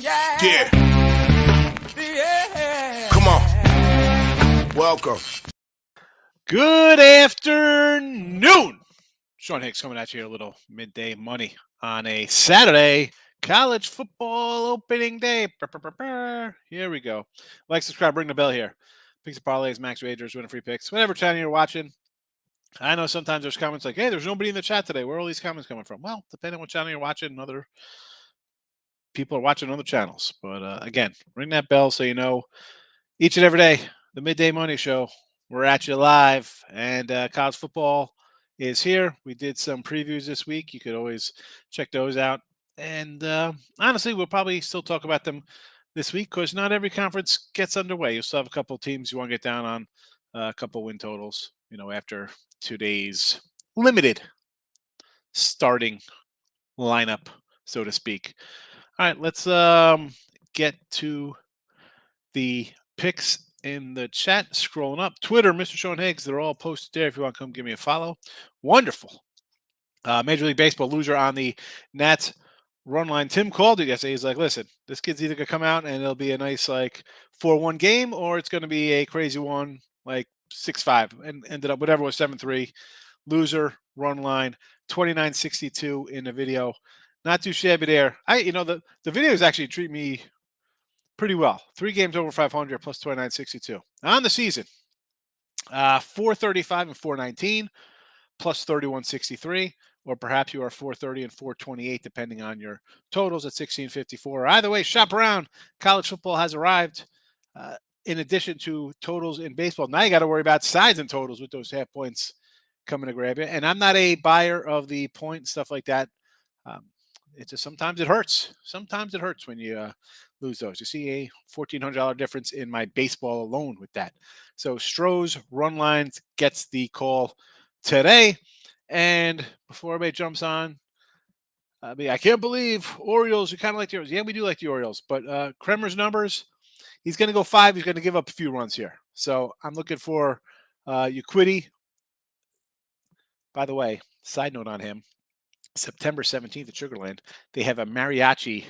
Yeah. Come on. Welcome. Good afternoon. Sean Higgs coming at you a little midday money on a Saturday college football opening day. Here we go. Like, subscribe, ring the bell here. Picks and parlays, max wagers, winning free picks. Whatever channel you're watching. I know sometimes there's comments like, hey, there's nobody in the chat today. Where are all these comments coming from? Well, depending on what channel you're watching, other people are watching other channels. But again, ring that bell so you know each and every day, the Midday Money Show. We're at you live, and college football is here. We did some previews this week. You could always check those out. And honestly, we'll probably still talk about them this week because not every conference gets underway. You'll still have a couple of teams you want to get down on, a couple win totals, after 2 days limited starting lineup, so to speak. All right, let's get to the picks in the chat. Scrolling up, Twitter, Mr. Sean Higgs, they're all posted there if you want to come give me a follow. Wonderful. Major League Baseball loser on the Nats run line. Tim called it yesterday. He's like, listen, this kid's either going to come out and it'll be a nice 4-1 game, or it's going to be a crazy one like 6-5, and ended up whatever was 7-3. Loser run line, 29-62 in the video. Not too shabby there. The videos actually treat me pretty well. 3 games over 500 plus 29.62 on the season. 435 and 419 plus 31.63, or perhaps you are 430 and 428 depending on your totals at 1654. Either way, shop around. College football has arrived. In addition to totals in baseball, now you got to worry about sides and totals with those half points coming to grab you. And I'm not a buyer of the point stuff like that. It's just sometimes it hurts. Sometimes it hurts when you lose those. You see a $1,400 difference in my baseball alone with that. So Stroh's run lines gets the call today. And before everybody jumps on, I can't believe Orioles, you kind of like the Orioles. Yeah, we do like the Orioles. But Kremer's numbers, he's going to go 5. He's going to give up a few runs here. So I'm looking for Uquiddy. By the way, side note on him. September 17th at Sugarland, they have a mariachi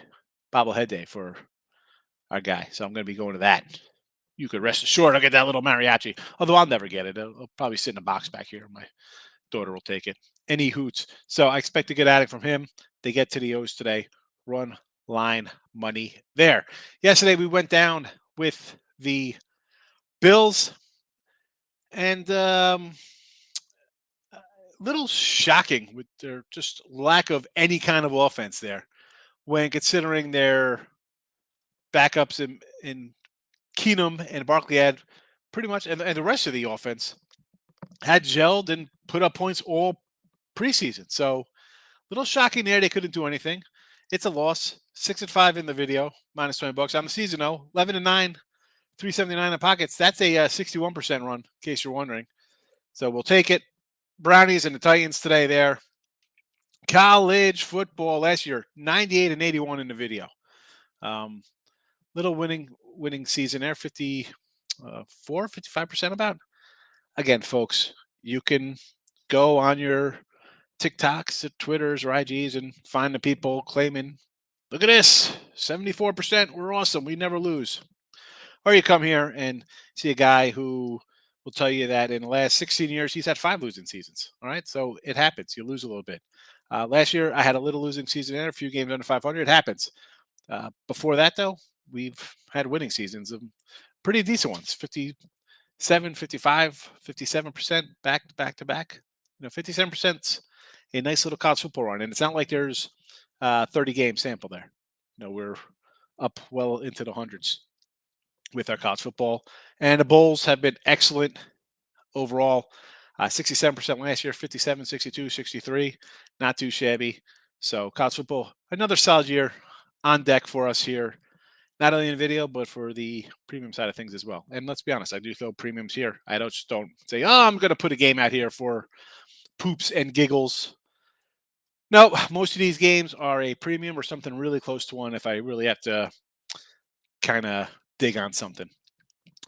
bobblehead day for our guy. So I'm going to be going to that. You could rest assured I'll get that little mariachi. Although I'll never get it. It'll probably sit in a box back here. My daughter will take it. Any hoots. So I expect to get at it from him. They get to the O's today. Run line money there. Yesterday we went down with the Bills. And little shocking with their just lack of any kind of offense there when considering their backups in Keenum and Barkley had pretty much, and the rest of the offense had gelled and put up points all preseason. So little shocking there. They couldn't do anything. It's a loss. 6-5 in the video, minus $20 on the season. 11-9, 379 in pockets. That's a 61% run, in case you're wondering. So we'll take it. Brownies and the Titans today there. College football last year, 98 and 81 in the video. Little winning season there, 55% about. Again, folks, you can go on your TikToks, Twitters, or IGs and find the people claiming, look at this, 74%, we're awesome, we never lose. Or you come here and see a guy who will tell you that in the last 16 years, he's had 5 losing seasons. All right. So it happens. You lose a little bit. Last year, I had a little losing season in a few games under 500. It happens. Before that, though, we've had winning seasons, pretty decent ones, 57, 55, 57% back to back. 57%'s a nice little college football run. And it's not like there's 30 game sample there. We're up well into the hundreds with our college football. And the Bulls have been excellent overall. 67% last year, 57, 62, 63. Not too shabby. So college football, another solid year on deck for us here. Not only in video, but for the premium side of things as well. And let's be honest, I do throw premiums here. I don't say, I'm going to put a game out here for poops and giggles. No, most of these games are a premium or something really close to one if I really have to kind of dig on something.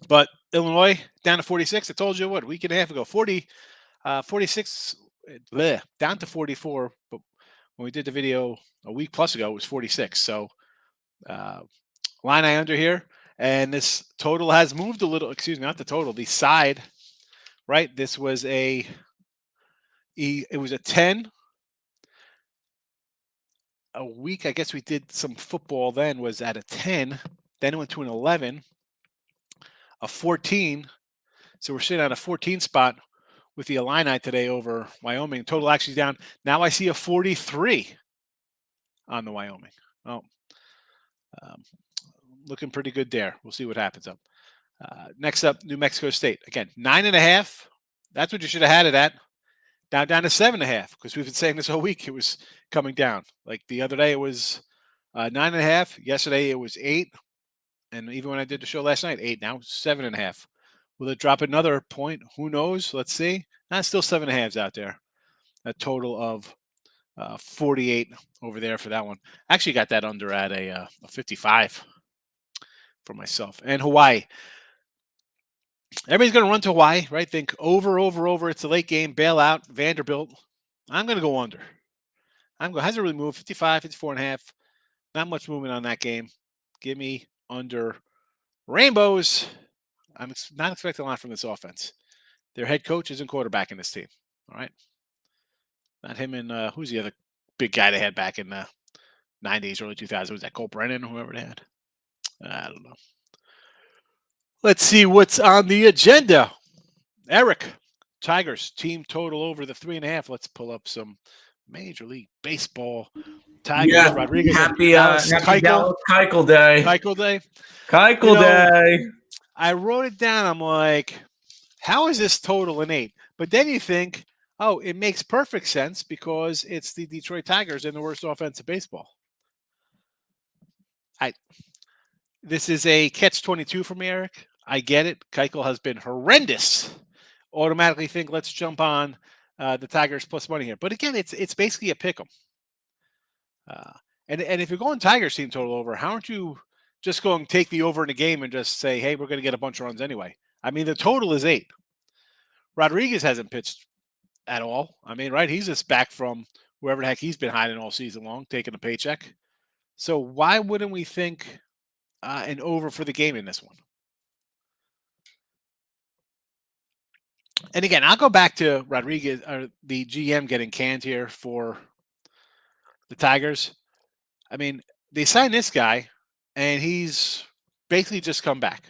But Illinois down to 46. I told you a week and a half ago, 46 down to 44. But when we did the video a week plus ago, it was 46. So Line I under here, and this total has moved a little. Excuse me, not the total, the side. Right, this was it was a 10 a week. I guess we did some football then. Was at a 10, then it went to an 11, a 14. So we're sitting at a 14 spot with the Illini today over Wyoming. Total actually down. Now I see a 43 on the Wyoming. Oh, um, looking pretty good there. We'll see what happens up. Next up, New Mexico State. Again, 9.5. That's what you should have had it at. Now down to 7.5, because we've been saying this all week. It was coming down. Like the other day, it was 9.5. Yesterday, it was 8. And even when I did the show last night, 8. Now 7.5. Will it drop another point? Who knows? Let's see. Still 7.5s out there. A total of 48 over there for that one. Actually got that under at a 55 for myself. And Hawaii. Everybody's going to run to Hawaii, right? Think over. It's a late game. Bail out. Vanderbilt. I'm going to go under. Hasn't really moved. 55, 54.5. Not much movement on that game. Give me under Rainbows. I'm not expecting a lot from this offense. Their head coach isn't quarterbacking this team. All right. Not him and who's the other big guy they had back in the 90s, early 2000s? Was that Cole Brennan or whoever they had? I don't know. Let's see what's on the agenda. Eric, Tigers team total over the 3.5. Let's pull up some Major League Baseball. Tigers, Rodriguez. Happy Dallas Keuchel Day. Keuchel Day. Keuchel Day. I wrote it down. I'm like, how is this total an 8? But then you think, oh, it makes perfect sense because it's the Detroit Tigers and the worst offense of baseball. This is a catch-22 for me, Eric. I get it. Keuchel has been horrendous. Automatically think, let's jump on the Tigers plus money here. But again, it's basically a pick 'em. And if you're going Tigers team total over, how aren't you just going to take the over in the game and just say, hey, we're going to get a bunch of runs anyway? I mean, the total is 8. Rodriguez hasn't pitched at all. I mean, right? He's just back from wherever the heck he's been hiding all season long, taking a paycheck. So why wouldn't we think an over for the game in this one? And again, I'll go back to Rodriguez, or the GM getting canned here for the Tigers. I mean, they signed this guy, and he's basically just come back.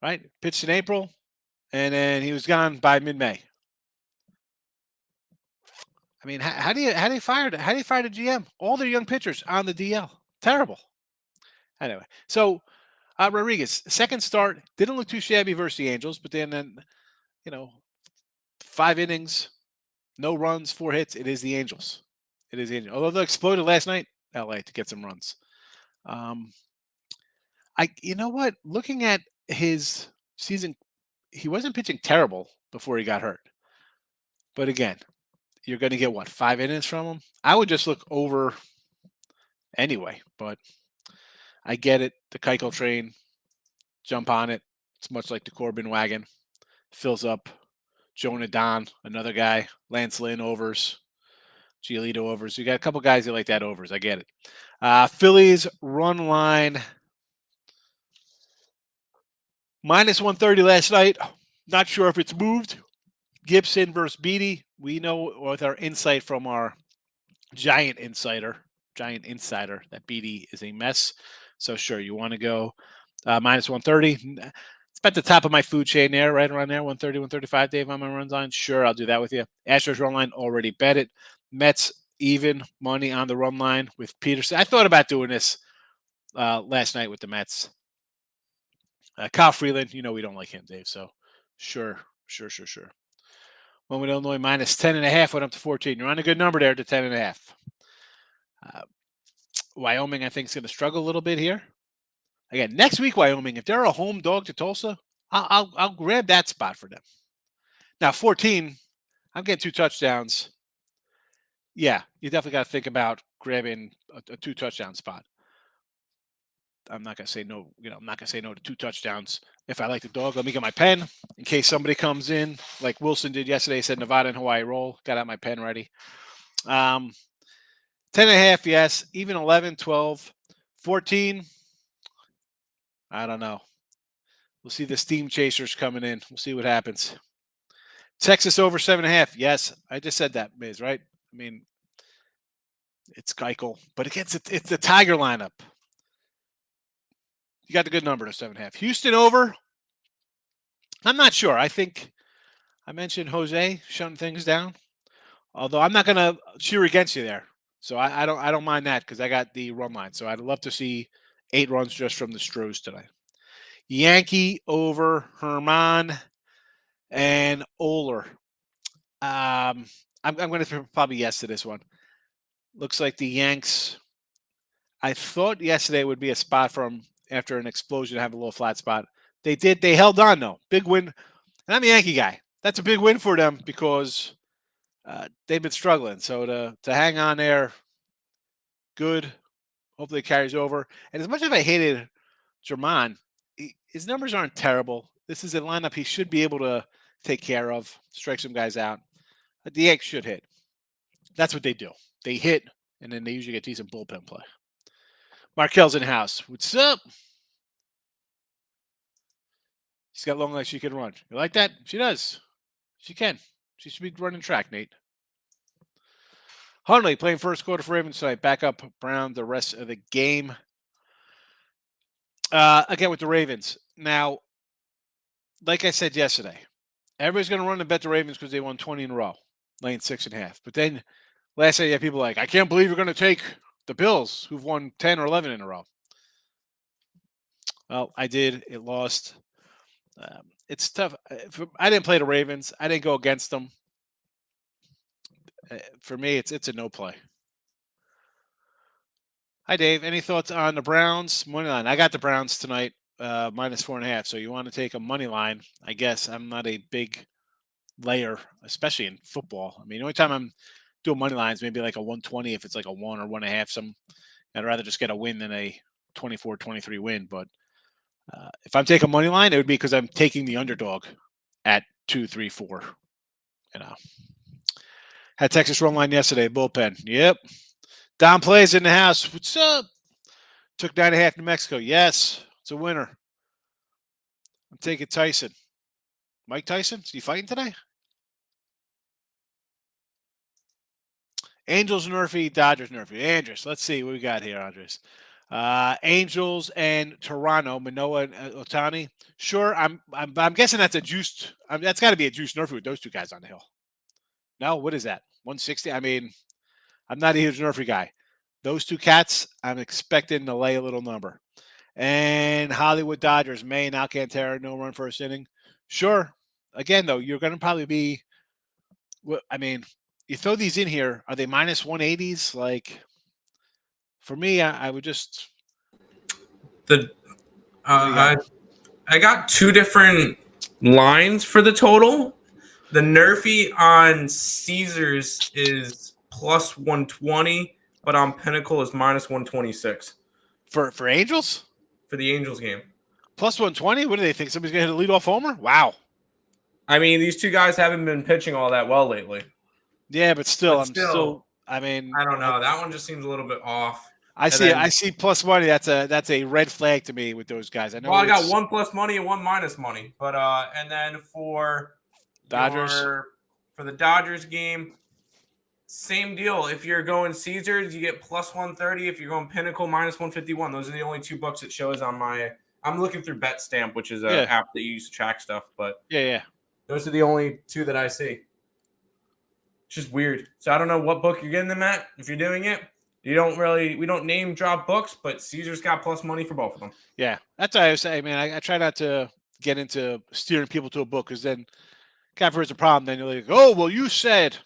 Right? Pitched in April, and then he was gone by mid-May. I mean, how do you fire the GM? All their young pitchers on the DL. Terrible. Anyway, so Rodriguez, second start, didn't look too shabby versus the Angels, but then 5 innings, no runs, 4 hits. It is the Angels. Although they exploded last night, LA, to get some runs. You know what? Looking at his season, he wasn't pitching terrible before he got hurt. But again, you're going to get 5 innings from him? I would just look over anyway, but I get it. The Keuchel train, jump on it. It's much like the Corbin wagon. Fills up. Jonah Don, another guy. Lance Lynn overs. Giolito overs. You got a couple guys that like that overs. I get it. Phillies run line -130 last night. Not sure if it's moved. Gibson versus Beatty. We know with our insight from our giant insider, that Beatty is a mess. So sure, you want to go -130. It's about the top of my food chain there, right around there, 130, 135, Dave, on my runs line. Sure, I'll do that with you. Astros run line, already bet it. Mets, even money on the run line with Peterson. I thought about doing this last night with the Mets. Kyle Freeland, we don't like him, Dave. So sure. One with Illinois -10.5 went up to 14. You're on a good number there to 10.5. Wyoming, I think, is going to struggle a little bit here. Again, next week, Wyoming, if they're a home dog to Tulsa, I'll grab that spot for them. Now, 14, I'm getting 2 touchdowns. Yeah, you definitely got to think about grabbing a 2 touchdown spot. I'm not going to say no. I'm not going to say no to 2 touchdowns. If I like the dog, let me get my pen in case somebody comes in like Wilson did yesterday. Said Nevada and Hawaii roll. Got out my pen ready. 10.5, yes. Even 11, 12, 14. I don't know. We'll see the steam chasers coming in. We'll see what happens. Texas over 7.5. Yes, I just said that, Miz, right? I mean, it's Keuchel, but against it's the Tiger lineup. You got the good number to 7.5. Houston over. I'm not sure. I think I mentioned Jose shutting things down. Although I'm not going to cheer against you there, so I don't mind that because I got the run line. So I'd love to see 8 runs just from the Stros tonight. Yankee over Herman and Oler. I'm going to probably yes to this one. Looks like the Yanks. I thought yesterday would be a spot from after an explosion to have a little flat spot. They did. They held on though. Big win. And I'm a Yankee guy. That's a big win for them because they've been struggling. So to hang on there, good. Hopefully it carries over. And as much as I hated German, his numbers aren't terrible. This is a lineup he should be able to take care of, strike some guys out. The Yanks should hit. That's what they do. They hit, and then they usually get decent bullpen play. Markel's in house. What's up? She's got long legs. She can run. You like that? She does. She can. She should be running track, Nate. Hundley playing first quarter for Ravens tonight. Back up Brown the rest of the game. Again with the Ravens. Now, like I said yesterday, everybody's going to run and bet the Ravens because they won 20 in a row, laying 6.5. But then last night, you had people like, I can't believe you're going to take the Bills, who've won 10 or 11 in a row. Well, I did. It lost. It's tough. I didn't play the Ravens. I didn't go against them. For me, it's a no play. Hi, Dave. Any thoughts on the Browns money line? I got the Browns tonight, -4.5. So you want to take a money line? I guess I'm not a big layer, especially in football. I mean, the only time I'm doing money lines, maybe like a 120 if it's like a 1 or 1.5. I'd rather just get a win than a 24-23 win. But if I'm taking money line, it would be because I'm taking the underdog at 2, 3, 4. Had Texas run line yesterday, bullpen. Yep. Don plays in the house. What's up? Took 9.5 New Mexico. Yes, it's a winner. I'm taking Tyson. Mike Tyson? Is he fighting today? Angels nerfy, Dodgers nerfy. Andres, let's see what we got here, Andres. Angels and Toronto, Manoa and Otani. Sure, I'm guessing that's a juiced. That's got to be a juiced nerfy with those two guys on the hill. No, what is that? 160. I mean, I'm not a huge nerfy guy. Those two cats, I'm expecting to lay a little number. And Hollywood Dodgers, Maine, Alcantara, no run first inning. Sure. Again, though, you're going to probably be. I mean, you throw these in here. Are they -180s? Like, for me, I would just. I got 2 different lines for the total. The nerfy on Caesars is +120, but on Pinnacle is -126. For Angels? For the Angels game. +120? What do they think? Somebody's going to hit a leadoff homer? Wow. I mean, these two guys haven't been pitching all that well lately. Yeah, but still, I mean, I don't know. That one just seems a little bit off. I see plus money. That's a red flag to me with those guys. I know. Well, I got 1 plus money and 1 minus money, but and then for Dodgers, for the Dodgers game, same deal. If you're going Caesars, you get +130. If you're going Pinnacle, -151. Those are the only 2 books it shows on my. I'm looking through BetStamp, which is an app that you use to track stuff. But yeah. Those are the only 2 that I see. It's just weird. So I don't know what book you're getting them at. If you're doing it, we don't name drop books, but Caesar's got plus money for both of them. Yeah, that's what I was saying, man. I try not to get into steering people to a book because then, God forbid, it's a problem. Then you're like, oh, well, you said,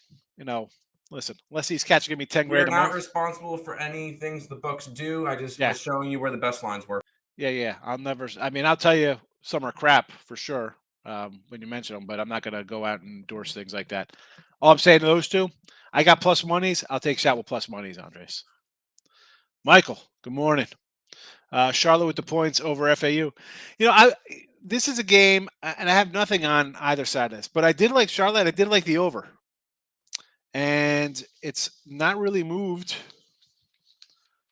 listen, unless these cats are gonna be 10 grand a month. We're not responsible for any things the books do. I just was showing you where the best lines were. Yeah. I'll tell you some are crap for sure when you mention them, but I'm not gonna go out and endorse things like that. All I'm saying to those 2, I got plus monies. I'll take a shot with plus monies, Andres. Michael, good morning. Charlotte with the points over FAU. This is a game, and I have nothing on either side of this, but I did like Charlotte. I did like the over. And it's not really moved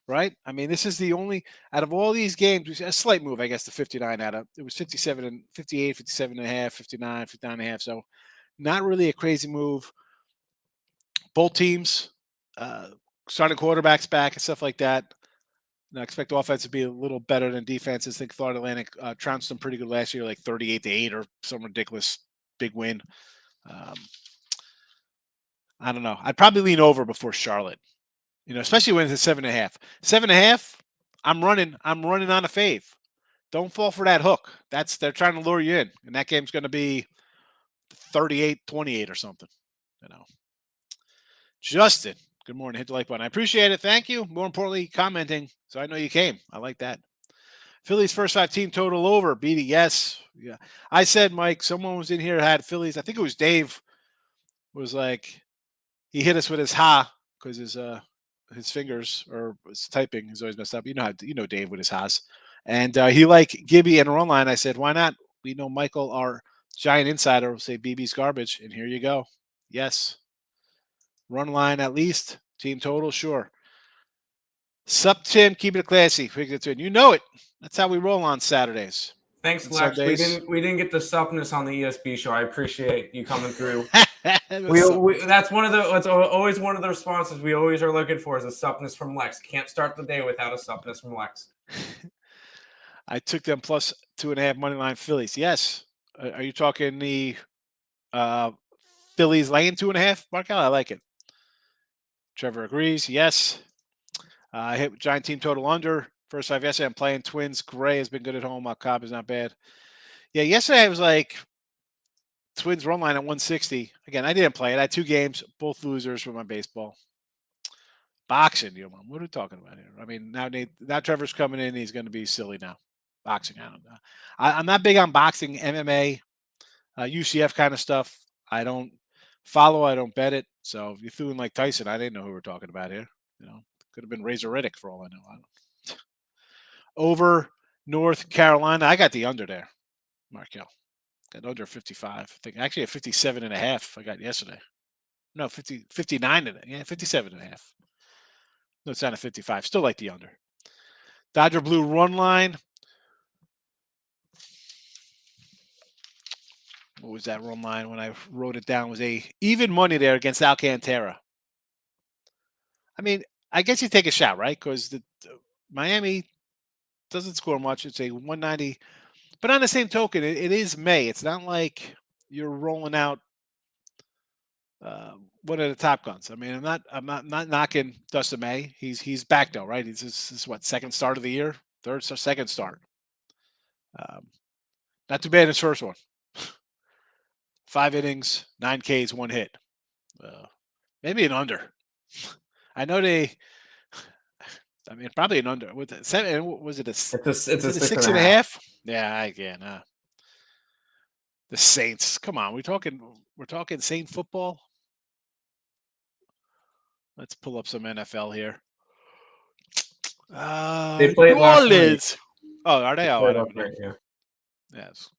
right? I mean, this is the only out of all these games, a slight move, I guess, to 59 out of it was 57 and 58, 57 and a half, 59, 59 and a half. So not really a crazy move. Both teams starting quarterbacks back and stuff like that. I expect the offense to be a little better than defenses. I think Florida Atlantic trounced them pretty good last year, like 38-8 or some ridiculous big win. I don't know. I'd probably lean over before Charlotte. Especially when it's 7.5. 7.5. I'm running on a fave. Don't fall for that hook. They're trying to lure you in, and that game's going to be 38-28 or something. Justin, good morning. Hit the like button. I appreciate it. Thank you. More importantly, commenting, so I know you came. I like that. Phillies first 5 team total over. BD, yes. Yeah. I said, Mike, someone was in here had Phillies. I think it was Dave. Was like, he hit us with his because his fingers or his typing is always messed up. You know Dave with his ha's. And he like Gibby and run line. I said, why not? We know Michael, our giant insider, will say BB's garbage. And here you go. Yes. Run line at least. Team total, sure. Sup, Tim. Keep it classy. You know it. That's how we roll on Saturdays. Thanks, Lex. We didn't get the suppness on the ESB show. I appreciate you coming through. That's always one of the responses we always are looking for is a suppness from Lex. Can't start the day without a suppness from Lex. I took them plus 2.5 money line Phillies. Yes. Are you talking the Phillies laying 2.5? Markel, I like it. Trevor agrees. Yes. I hit giant team total under. First 5 yesterday. I'm playing Twins. Gray has been good at home. Cobb is not bad. Yeah, yesterday I was like Twins run line at 160. Again, I didn't play it. I had 2 games, both losers for my baseball. Boxing, what are we talking about here? I mean, now Trevor's coming in. He's going to be silly now. Boxing, I don't know. I'm not big on boxing, MMA, UCF kind of stuff. I don't follow. I don't bet it. So if you threw in like Tyson, I didn't know who we're talking about here. Could have been Razor Riddick for all I know. Over North Carolina. I got the under there, Markel. Got under 55. I think actually at 57.5 I got yesterday. No, 59. Yeah, 57.5. No, it's down to 55. Still like the under. Dodger Blue run line. What was that run line when I wrote it down? It was a even money there against Alcantara. I mean, I guess you take a shot, right? Because the Miami doesn't score much. It's a 190. But on the same token, it is May. It's not like you're rolling out one of the top guns. I mean, I'm not knocking Dustin May. He's back though, right? This is what, second start of the year, second start. Not too bad in his first one. 5 innings, 9 Ks, 1 hit. Maybe an under. I know I mean, probably an under. With 7, was it a? It's a 6.5. Yeah, again. The Saints. Come on, we're talking Saint football. Let's pull up some NFL here. They played last night. Oh, are they? Oh, I don't know. Yeah. Yes.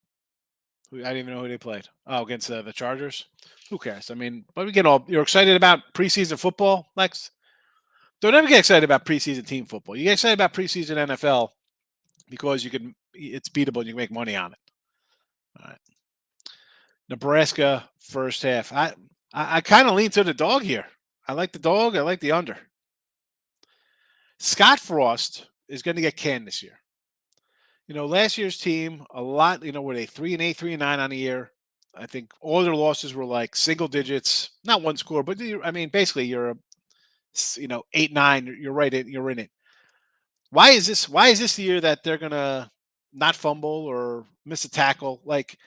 I didn't even know who they played. Oh, against the Chargers. Who cares? I mean, but you're excited about preseason football, Lex? Don't ever get excited about preseason team football. You get excited about preseason NFL because it's beatable and you can make money on it. All right. Nebraska first half. I kind of lean to the dog here. I like the dog. I like the under. Scott Frost is going to get canned this year. Last year's team, a lot, were they 3-8, 3-9 on the year? I think all their losses were like single digits, not one score, but I mean, basically you're 8-9, you're in it. Why is this the year that they're going to not fumble or miss a tackle? Like,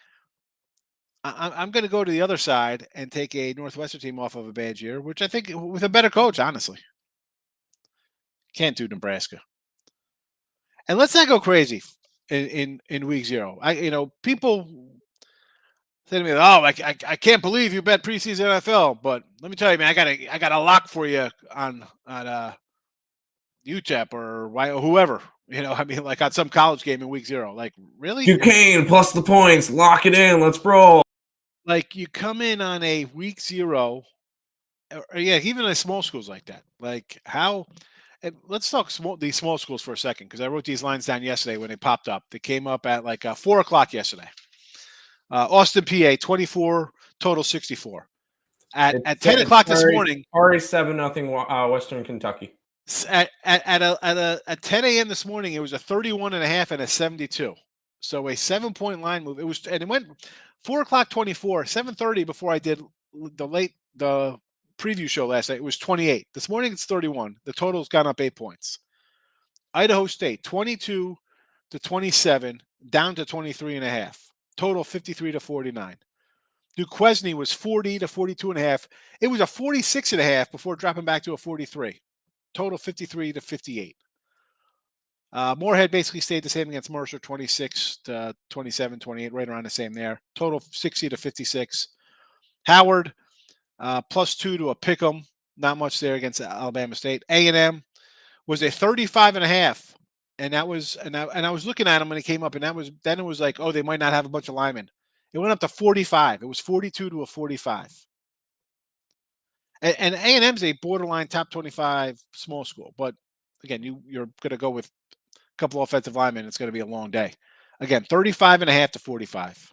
I'm going to go to the other side and take a Northwestern team off of a bad year, which I think with a better coach, honestly. Can't do Nebraska. And let's not go crazy in week 0. People say to me, "Oh, I can't believe you bet preseason NFL." But let me tell you, man, I got a lock for you on UTEP or whoever. I mean, like on some college game in week 0. Like, really? Duquesne plus the points. Lock it in. Let's roll. Like, you come in on a week 0, or yeah, even in small schools like that. Like, how? And let's talk these small schools for a second because I wrote these lines down yesterday when they popped up. They came up at like 4 o'clock yesterday. Austin, PA, 24, total 64. At 10 o'clock this morning. Already 7-0 Western Kentucky. At 10 a.m. this morning, it was a 31.5 and a 72. So a 7-point line move. It went 4 o'clock 24, 7:30 before I did the preview show last night. It was 28. This morning it's 31. The total's gone up 8 points. Idaho State 22 to 27, down to 23.5. Total 53 to 49. Duquesne was 40 to 42.5. It was a 46.5 before dropping back to a 43. Total 53 to 58. Moorhead basically stayed the same against Mercer, 26 to 27, 28, right around the same there. Total 60 to 56. Howard, +2 to a pick'em. Not much there against Alabama State. A&M was a 35.5. And that was, and I was looking at them when it came up, and then it was like, oh, they might not have a bunch of linemen. It went up to 45. It was 42 to a 45. And A&M's a borderline top 25 small school. But again, you're going to go with a couple offensive linemen. It's going to be a long day. Again, 35.5 to 45.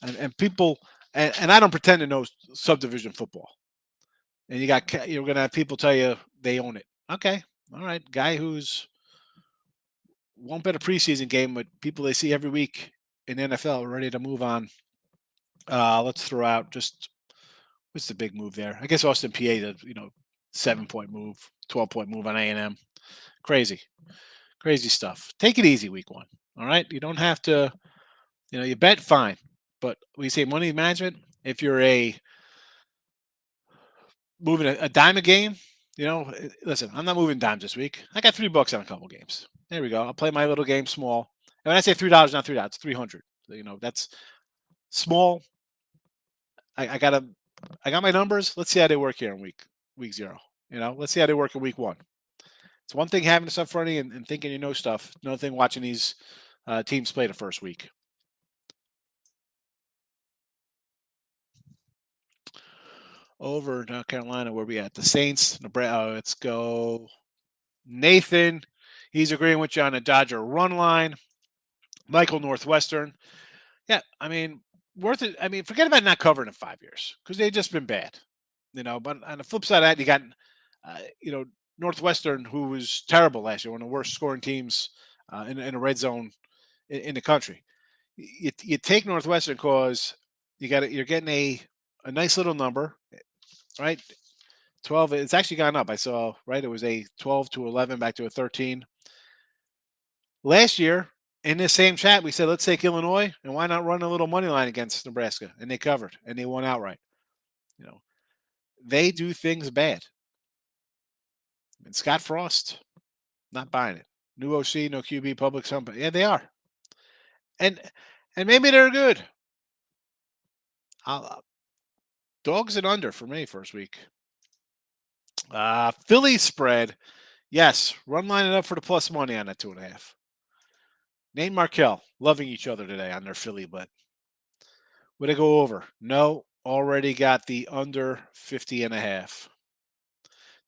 And people, and I don't pretend to know subdivision football. And you're going to have people tell you they own it. Okay. All right. Guy who's won't bet a preseason game, but people they see every week in NFL are ready to move on. Let's throw out just what's the big move there? I guess Austin, PA, the 7-point move, 12-point move on A&M. Crazy stuff. Take it easy week 1. All right, you don't have to. You bet fine, but we say money management. If you're moving a dime a game, listen, I'm not moving dimes this week. I got $3 on a couple games. There we go. I'll play my little game small. And when I say $3, not $3, it's 300. That's small. I got my numbers. Let's see how they work here in week 0. Let's see how they work in week 1. It's one thing having this up front and thinking you know stuff. Another thing watching these teams play the first week. Over North Carolina, where we at? The Saints. Nebraska. Let's go. Nathan. He's agreeing with you on a Dodger run line. Michael, Northwestern. Yeah, worth it. Forget about not covering in 5 years because they've just been bad. But on the flip side of that, you got, Northwestern, who was terrible last year, one of the worst scoring teams in a red zone in the country. You take Northwestern because you're getting a nice little number, right? 12. It's actually gone up. I saw, right? It was a 12 to 11 back to a 13. Last year, in this same chat, we said, let's take Illinois, and why not run a little money line against Nebraska? And they covered, and they won outright. They do things bad. And Scott Frost, not buying it. New OC, no QB, public something. Yeah, they are. And maybe they're good. Dogs and under for me first week. Philly spread. Yes, run line it up for the plus money on that 2.5. Nate Markel, loving each other today on their Philly, but would I go over? No, already got the under 50.5.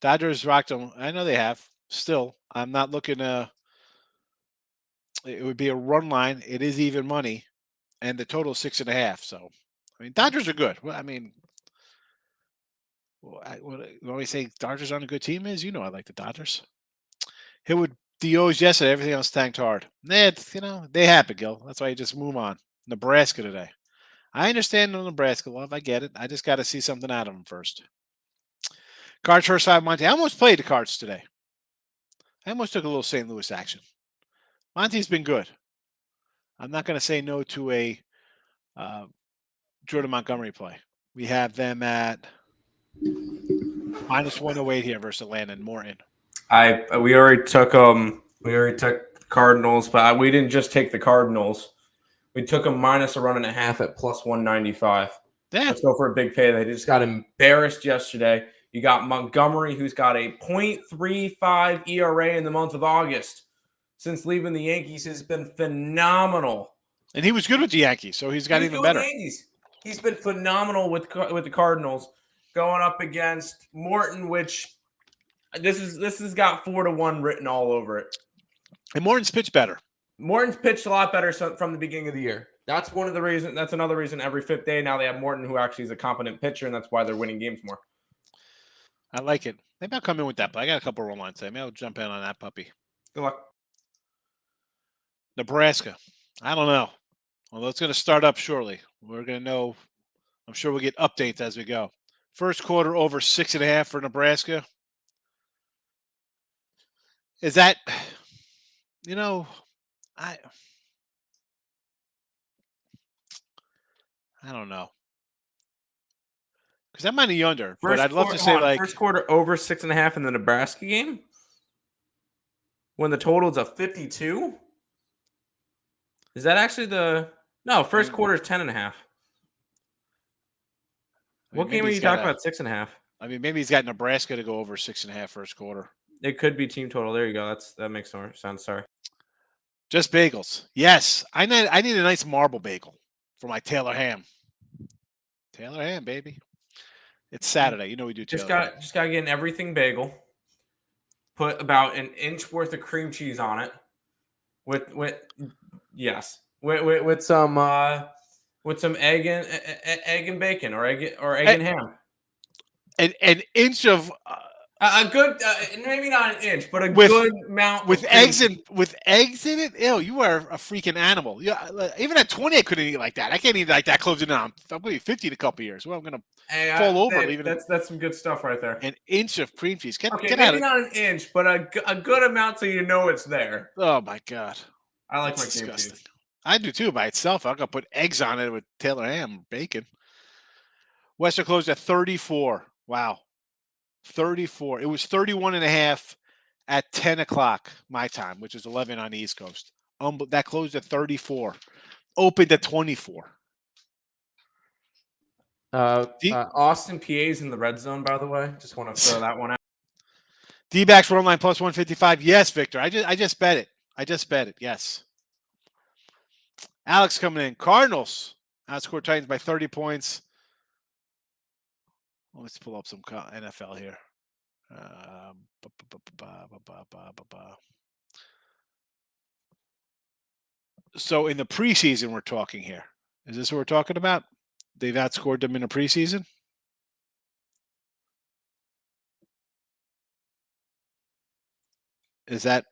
Dodgers rocked them. I know they have. Still, I'm not looking to. It would be a run line. It is even money, and the total is 6.5. So, Dodgers are good. Well, when we say Dodgers on a good team is, I like the Dodgers. Hit with the O's yesterday. Everything else tanked hard. They happen, Gil. That's why you just move on. Nebraska today. I understand the Nebraska love. I get it. I just got to see something out of them first. Cards first 5 Monty. I almost played the cards today. I almost took a little St. Louis action. Monty's been good. I'm not going to say no to a Jordan Montgomery play. We have them at -108 here versus Atlanta and Morton. We already took Cardinals, but we didn't just take the Cardinals. We took them minus a 1.5 at +195. Yeah. Let's go for a big pay. They just got embarrassed yesterday. You got Montgomery, who's got a .35 ERA in the month of August. Since leaving the Yankees, has been phenomenal. And he was good with the Yankees, so he's got even better. He's been phenomenal with the Cardinals, going up against Morton, which This has got 4-1 written all over it. And Morton's pitched better. Morton's pitched a lot better from the beginning of the year. That's one of the reasons. That's another reason every fifth day now they have Morton, who actually is a competent pitcher, and that's why they're winning games more. I like it. Maybe I'll come in with that, but I got a couple of run lines today. Maybe I'll jump in on that puppy. Good luck. Nebraska. I don't know. Well, it's going to start up shortly. We're going to know. I'm sure we'll get updates as we go. First quarter over 6.5 for Nebraska. Is that, I don't know. Because I'm on the under, but I'd love to say first quarter over 6.5 in the Nebraska game when the total's a 52. Is that actually first quarter is 10.5. What game are you talking about? 6.5. I mean, maybe he's got Nebraska to go over 6.5 first quarter. It could be team total. There you go. That makes more sense. Sorry. Just bagels. Yes, I need a nice marble bagel for my Taylor ham. Taylor ham, baby. It's Saturday. You know we do Taylor. Just got to get an everything bagel. Put about an inch worth of cream cheese on it. With some egg and bacon or egg and ham. An inch of a good maybe not an inch, but good amount with eggs in it. Ew, you are a freaking animal. Yeah, even at 20, I couldn't eat like that. I can't eat like that close in. I'm going to be 50 in a couple of years. Well, I'm going to fall over. That's some good stuff right there. An inch of cream cheese. Get maybe out not an inch, but a good amount so you know it's there. Oh my god, I like my cream cheese. I do too by itself. I'm going to put eggs on it with Taylor ham, bacon. Western closed at 34. Wow. 34. It was 31.5 at 10 o'clock my time, which is 11 on the East Coast. That closed at 34. Opened at 24. Austin PA's in the red zone, by the way. Just want to throw that one out. D-backs run line plus 155. Yes, Victor. I just bet it. Yes. Alex coming in. Cardinals outscored Titans by 30 points. Let's pull up some NFL here. So in the preseason, we're talking here. Is this what we're talking about? They've outscored them in the preseason? Is that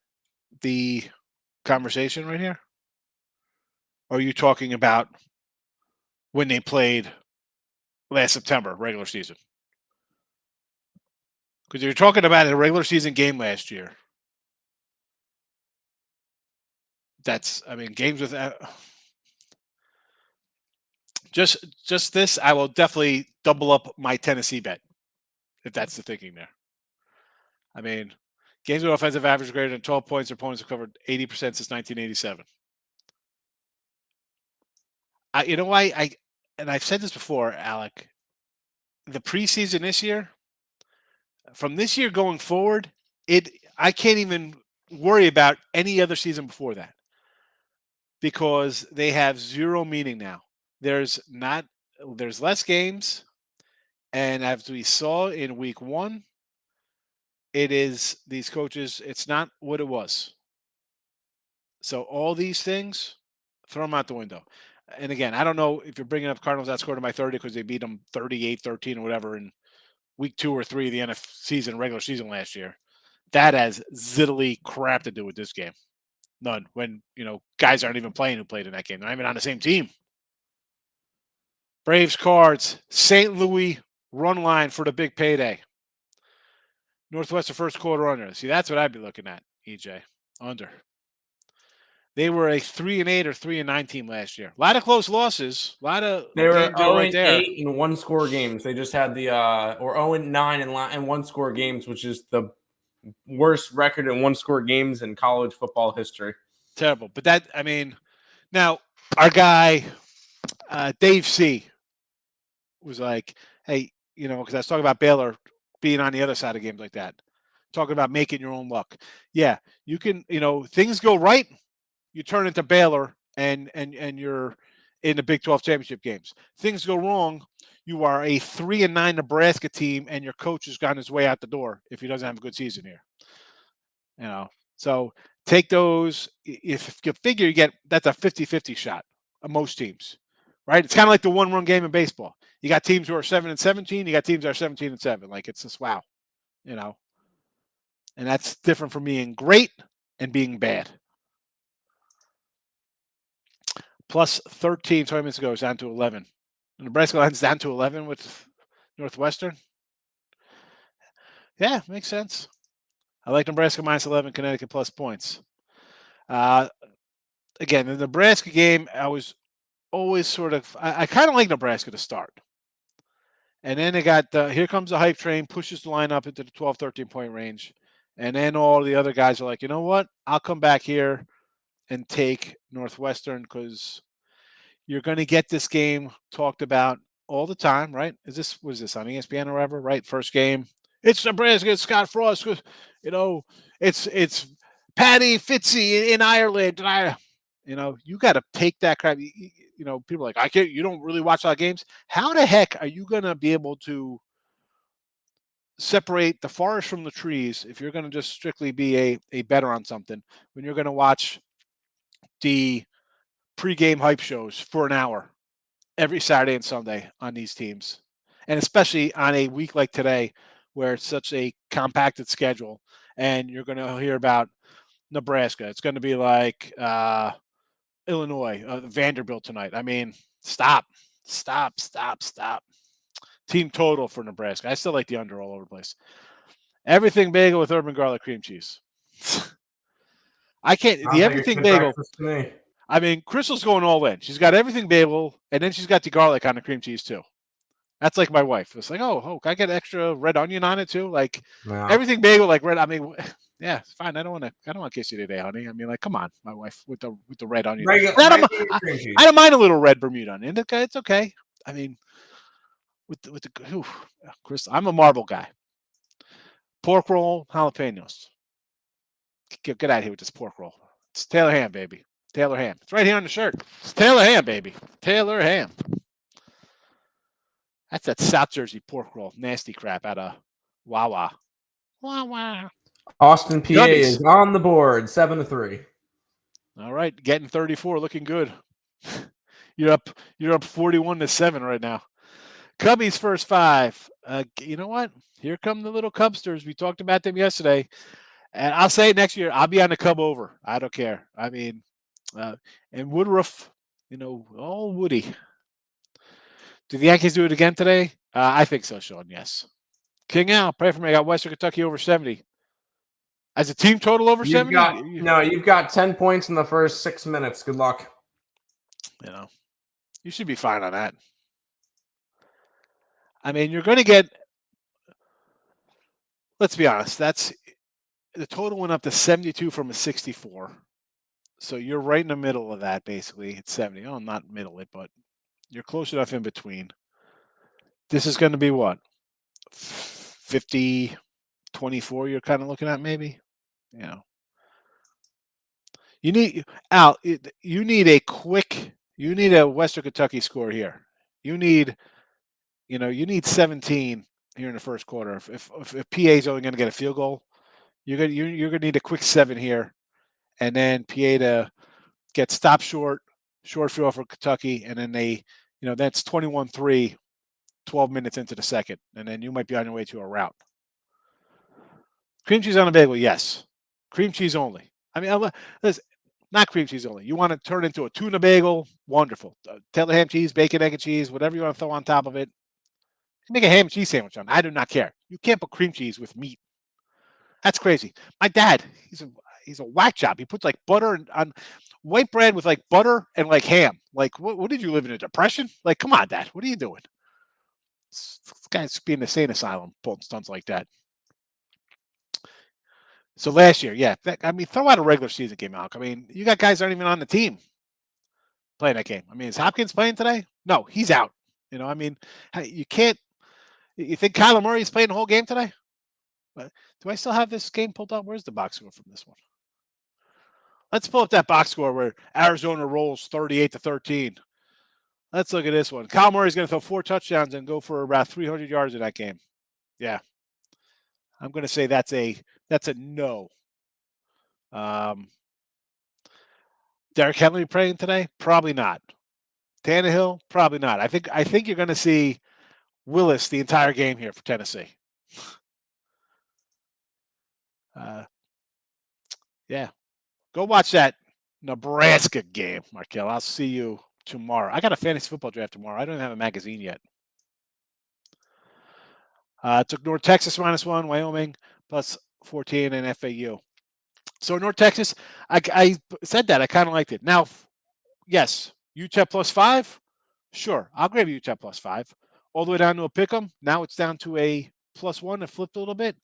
the conversation right here? Or are you talking about when they played last September, regular season? Because you're talking about a regular season game last year. Games with just this, I will definitely double up my Tennessee bet, if that's the thinking there. I mean, games with offensive average greater than 12 points, their opponents have covered 80% since 1987. You know why and I've said this before, Alec, the preseason this year, from this year going forward, I can't even worry about any other season before that because they have zero meaning now. There's less games, and as we saw in week 1, it is these coaches. It's not what it was. So all these things, throw them out the window. And again, I don't know if you're bringing up Cardinals outscored them by 30 because they beat them 38-13 or whatever in week 2 or 3 of the regular season last year. That has ziddly crap to do with this game. None. When, guys aren't even playing who played in that game. They're not even on the same team. Braves, Cards, St. Louis run line for the big payday. Northwestern first quarter under. See, that's what I'd be looking at, EJ. Under. They were a 3-8 or 3-9 team last year. A lot of close losses. They were 0-8 in one-score games. They just had or 0-9 in one-score games, which is the worst record in one-score games in college football history. Terrible. But now our guy Dave C was like, hey, because I was talking about Baylor being on the other side of games like that, talking about making your own luck. Yeah, you can. Things go right. You turn into Baylor and you're in the Big 12 championship games. Things go wrong, you are a 3-9 Nebraska team, and your coach has gone his way out the door if he doesn't have a good season here. So take those. If you figure you get that's a 50-50 shot of most teams, right? It's kind of like the one-run game in baseball. You got teams who are 7-17. You got teams that are 17-7. Like it's just wow, and that's different from being great and being bad. Plus 13 20 minutes ago is down to 11. Nebraska line's down to 11 with Northwestern. Yeah, makes sense. I like Nebraska minus 11, Connecticut plus points. Again, the Nebraska game, I was always I kind of like Nebraska to start. And then they got here comes the hype train, pushes the line up into the 12, 13 point range. And then all the other guys are like, you know what? I'll come back here and take Northwestern because you're going to get this game talked about all the time, right? Was this on ESPN or whatever, right? First game. It's Nebraska, it's Scott Frost. It's Paddy Fitzy in Ireland. You got to take that crap. People are like, you don't really watch a lot of games. How the heck are you going to be able to separate the forest from the trees if you're going to just strictly be a better on something when you're going to watch the pregame hype shows for an hour every Saturday and Sunday on these teams, and especially on a week like today where it's such a compacted schedule and you're going to hear about Nebraska. It's going to be like Illinois, Vanderbilt tonight. I mean, stop. Team total for Nebraska. I still like the under all over the place. Everything bagel with urban garlic cream cheese. I can't. The everything bagel. I mean, Crystal's going all in. She's got everything bagel, and then she's got the garlic on the cream cheese too. That's like my wife. It's like, oh, can I get extra red onion on it too? Like everything bagel, like red. I mean, yeah, it's fine. I don't want to kiss you today, honey. I mean, like, come on, my wife with the red onion. I don't mind a little red Bermuda onion. It's okay. I mean, Chris, I'm a marble guy. Pork roll, jalapenos. Get out of here with this pork roll. It's Taylor ham, baby. Taylor ham. It's right here on the shirt. It's Taylor ham, baby. Taylor ham. That's that South Jersey pork roll. Nasty crap out of Wawa. Wawa. Austin, PA is on the board, 7-3. All right, getting 34, looking good. You're up 41-7 right now. Cubbies first 5. You know what? Here come the little Cubsters. We talked about them yesterday. And I'll say next year, I'll be on the Cub over. I don't care. I mean, and Woodruff, all Woody. Do the Yankees do it again today? I think so, Sean, yes. King Al, pray for me. I got Western Kentucky over 70. As a team total over 70? You've got 10 points in the first 6 minutes. Good luck. You should be fine on that. I mean, you're going to get, let's be honest, the total went up to 72 from a 64. So you're right in the middle of that, basically. It's 70. Oh, not middle it, but you're close enough in between. This is going to be what? 50-24 you're kind of looking at, maybe? You need a Western Kentucky score here. You need 17 here in the first quarter. If PA is only going to get a field goal, you're going to need a quick 7 here, and then PA to get stopped short field for Kentucky, and then that's 21-3, 12 minutes into the second, and then you might be on your way to a rout. Cream cheese on a bagel, yes. Cream cheese only. I mean, listen, not cream cheese only. You want to turn it into a tuna bagel, wonderful. Taylor ham cheese, bacon, egg and cheese, whatever you want to throw on top of it. You make a ham and cheese sandwich on it. I do not care. You can't put cream cheese with meat. That's crazy. My dad, he's a whack job. He puts like butter on white bread with like butter and like ham. Like, what did you live in a depression? Like, come on, Dad. What are you doing? This guy's being in the insane asylum, pulling stunts like that. So last year, yeah. Throw out a regular season game, Alec. I mean, you got guys that aren't even on the team playing that game. I mean, is Hopkins playing today? No, he's out. You can't. You think Kyler Murray's playing the whole game today? But do I still have this game pulled up? Where's the box score from this one? Let's pull up that box score where Arizona rolls 38-13 Let's look at this one. Kyle Murray's going to throw 4 touchdowns and go for about 300 yards in that game. Yeah. I'm going to say that's a no. Derrick Henry playing today? Probably not. Tannehill? Probably not. I think you're going to see Willis the entire game here for Tennessee. Yeah. Go watch that Nebraska game, Markel. I'll see you tomorrow. I got a fantasy football draft tomorrow. I don't even have a magazine yet. Took North Texas -1, Wyoming +14, and FAU. So North Texas, I said that. I kind of liked it. Now, yes, UTEP +5. Sure, I'll grab UTEP +5. All the way down to a pick 'em. Now it's down to a +1 and flipped a little bit.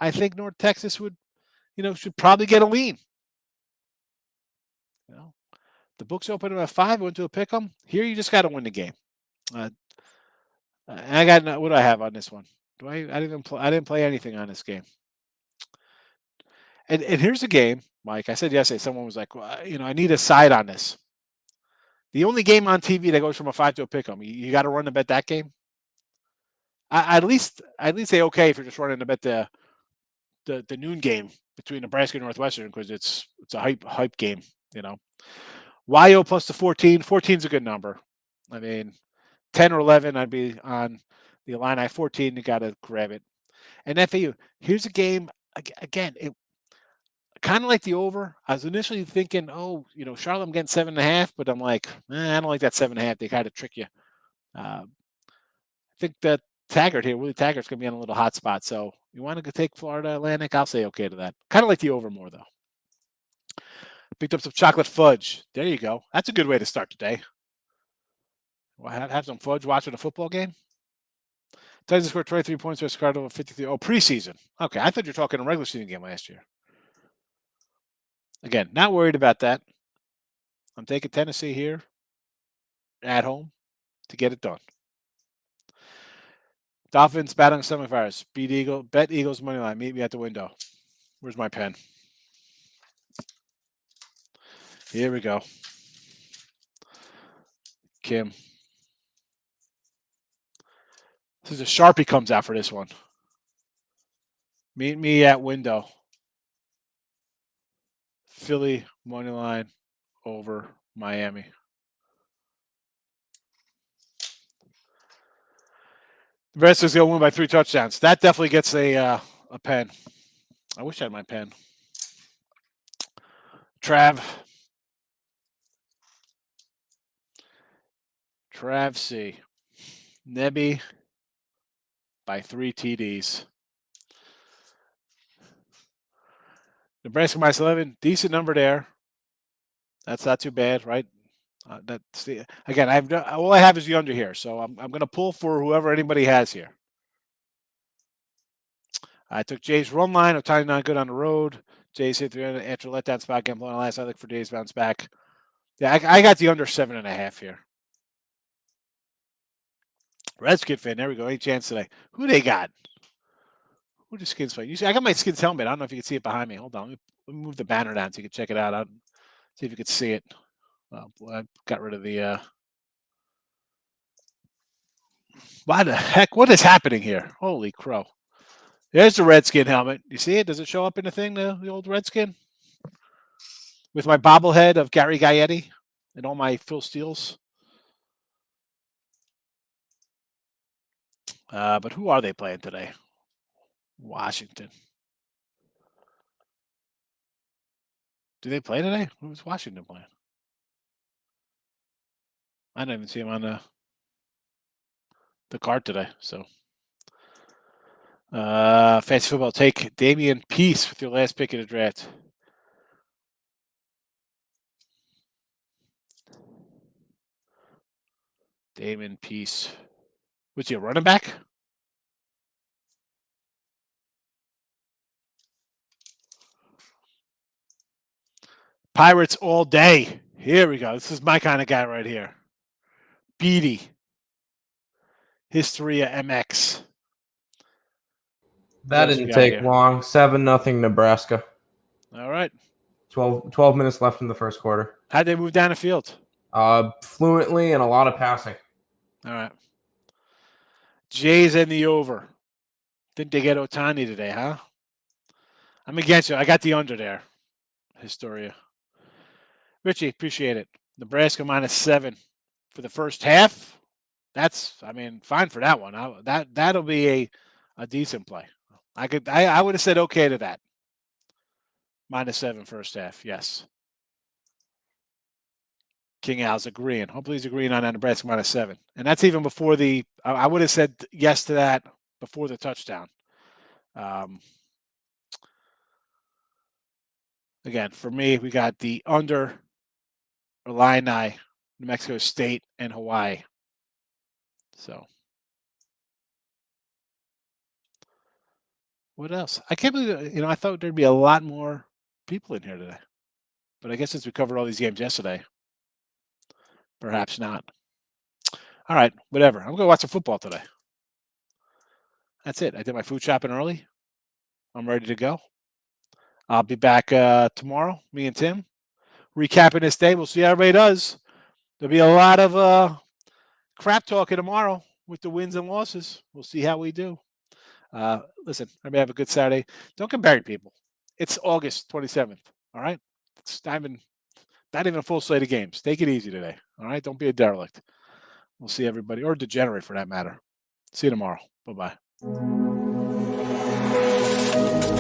I think North Texas should probably get a lean. The books open at 5. Went to a pick 'em. Here, you just got to win the game. I got what do I have on this one? I didn't play anything on this game. And here's a game, Mike. I said yesterday, someone was like, well, I need a side on this. The only game on TV that goes from a 5 to a pick 'em. You got to run to bet that game. I'd at least say okay if you're just running to bet the noon game between Nebraska and Northwestern because it's a hype game. YO plus the 14. 14 is a good number. I mean, 10 or 11, I'd be on the Illini. 14, you got to grab it. And FAU, here's a game, again, it kind of like the over. I was initially thinking, Charlotte, I'm getting 7.5, but I'm like, I don't like that 7.5. They kind of trick you. I think that Willie Taggart's going to be on a little hot spot. So you want to take Florida Atlantic? I'll say okay to that. Kind of like the over more, though. Picked up some chocolate fudge. There you go. That's a good way to start the day. Well, have some fudge watching a football game. Titans scored 23 points versus Cardinals 53. Oh, preseason. Okay, I thought you were talking a regular season game last year. Again, not worried about that. I'm taking Tennessee here at home to get it done. Dolphins battling stomach virus. Bet Eagles money line. Meet me at the window. Where's my pen? Here we go. Kim. This is a Sharpie comes out for this one. Meet me at window. Philly money line over Miami. The rest is going to win by 3 touchdowns. That definitely gets a pen. I wish I had my pen. Trav C. Nebby by 3 TDs. Nebraska -11. Decent number there. That's not too bad, right? Again, all I have is the under here, so I'm going to pull for whoever anybody has here. I took Jay's run line of Tiny Not Good on the road. Jay's hit 300 after letdown spot game blown last. I look for Jay's bounce back. Yeah, I got the under 7.5 here. Redskin fan, there we go. Any chance today? Who they got? Who the Skins play? You see, I got my Skins helmet. I don't know if you can see it behind me. Hold on, let me move the banner down so you can check it out. See if you can see it. I got rid of the. Why the heck? What is happening here? Holy crow! There's the Redskin helmet. You see it? Does it show up in the thing? The old Redskin with my bobblehead of Gary Gaetti and all my Phil Steels. But who are they playing today? Washington. Do they play today? Who's Washington playing? I didn't even see him on the card today. So, fantasy football. Take Damian Peace with your last pick in the draft. Damian Peace. Was he a running back? Pirates all day. Here we go. This is my kind of guy right here. Beatty. Historia MX. That didn't take long. 7-0 Nebraska. All right. 12 minutes left in the first quarter. How'd they move down the field? Fluently and a lot of passing. All right. Jays and the over. Think they get Otani today, huh? I'm against you. I got the under there. Historia. Richie, appreciate it. Nebraska -7 for the first half. That's, fine for that one. That'll be a decent play. I would have said okay to that. -7 first half. Yes. King Al's agreeing. Hopefully he's agreeing on that Nebraska -7. And that's even before I would have said yes to that before the touchdown. Again, for me, we got the under Illini, New Mexico State, and Hawaii. So, what else? I can't believe it. I thought there'd be a lot more people in here today. But I guess since we covered all these games yesterday, perhaps not. All right, whatever. I'm going to watch some football today. That's it. I did my food shopping early. I'm ready to go. I'll be back tomorrow, me and Tim, recapping this day. We'll see how everybody does. There'll be a lot of crap talking tomorrow with the wins and losses. We'll see how we do. Listen, everybody have a good Saturday. Don't get married, people. It's August 27th. All right? It's not even a full slate of games. Take it easy today. All right? Don't be a derelict. We'll see everybody, or a degenerate for that matter. See you tomorrow. Bye-bye.